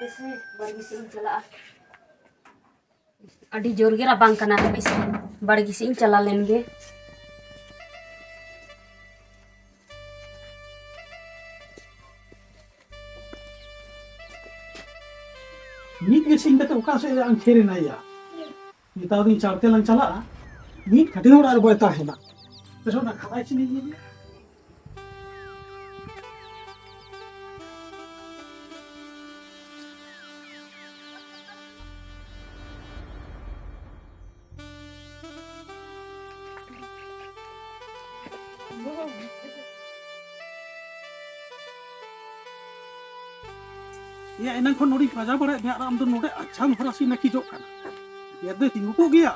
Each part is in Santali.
Kasi bargi sing chala. Adi jor ge rabang kana habis bargi sing chala lenge. मीट के सिंग कते उका से आं खेरे ना या निता दिन चारते लंग चला मीट खटे होड़ आर बयता है ना तो ना खाई छी नहीं ये या एना खन नोडी पाजा बड़े ने आराम दो नोडे अच्छा भरासी नकी जो kana या दे तिंगु को गया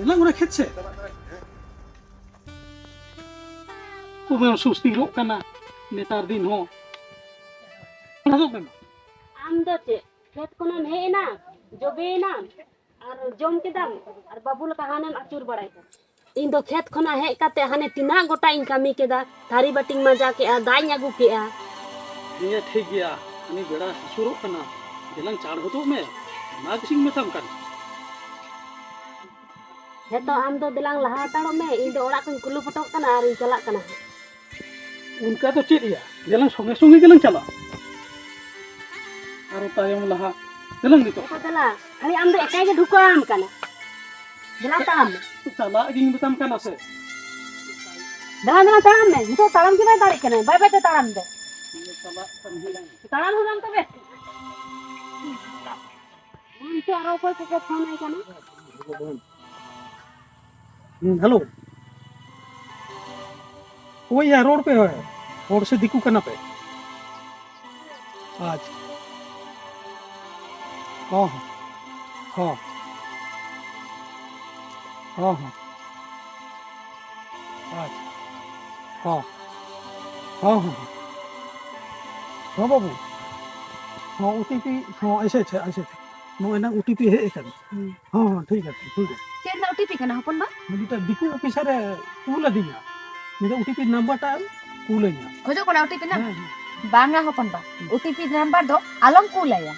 एला गोना खेत से को में सुस्ती रो kana नेतार दिन हो ना तो में आम दो चे खेत कोना हे ना जोबे ना और जम के दाम और बाबुल कहाने अचूर बड़ाई इन दो खेत खोना हे काते हाने तिना गोटा इन कामी केदा थारी बटिंग मजा के आ दाई आगु के आ ये ठीक गया अनि बेड़ा शुरू kana दिलंग चाड़ होतो में ना किसिंग में तम kan हे तो आम दो दिलांग लहा ताड़ो में इन दो ओड़ा को कुलु पटक कना और चला कना उनका तो चेत या दिलंग संगे संगे दिलंग चला आरो तायम लहा दिलंग नितो तो चला खाली आम दो एकाई के ढुको आम कना दिला ताम चला गिंग बतम kana से दिला दिला ताम में तो ताम के बाय ताड़ी कना बाय बाय ताम दे चला संहिलंग ताम हो जाम तबे हम तो आरो कोई के फोन है कना हेलो वो यार रोड पे है रोड से दिकू करना पे आज हाँ हाँ हाँ हाँ आज हाँ हाँ हाँ हाँ बाबू हाँ OTP हाँ ऐसे थे नो ना OTP है एक हाँ हाँ ठीक है चेन ओटीपी कना हपन बा मुझे दिकू ऑफिसर कूल दिया मुझे OTP नंबर टा कूल nya खोजो कोना ओटीपी ना बांगा हपन बा ओटीपी नंबर दो आलम को लाया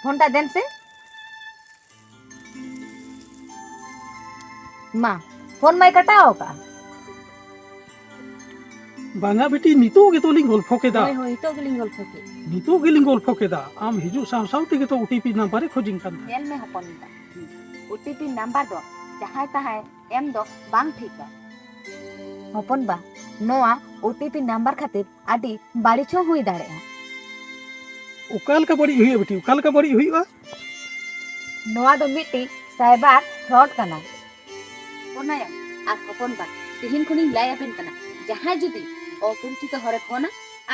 फोनटा देन से मां फोन में कटाओ का बांगा बेटी नीतो के तो लिंग गोल फोकेदा होय होय तो गलिंगल फोके नीतो के लिंग गोल फोकेदा आम हिजु सावते के तो OTP नंबर खोजिंग kan जेल में हपन बा ओटीपी नंबर दो जहां तहां एम दो बांग ठीक बा हपन बा नोआ ओटीपी नंबर खातिर आडी बाड़ी छो हुई दाड़े उकाल का बड़ी हुई बेटी उकाल का बड़ी हुई बा नोआ दो मिटी साइबर फ्रॉड कना कोनाया आ हपन बा तिहिन खुनी लाया बेन कना जहां जुदी अपरिचित हरे फोन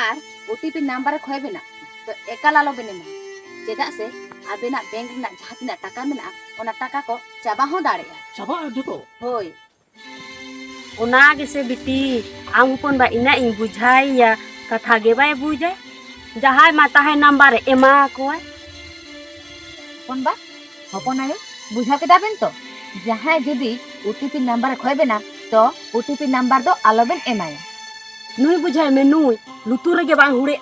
आर ओटीपी नंबर खोयबे ना तो एकाला लो बेने मा चेदा से आबेना बैंक ना जहां टाका मेना ओना टाका को चाबा हो दाड़ेया चाबा जतो होय ओना गेसे बिटी आम हपन बा इना इन बुझाई या कथा गे बाय बुझाय जहाय माता है नंबर एमा कोय कोन बा हपन आयो बुझा के दाबेन तो जहां जुदी ओटीपी नंबर खोयबे ना तो ओटीपी नंबर दो आलोबेन एमाया नुई बुझाय में नुई लुतुर गे बांग हुड़े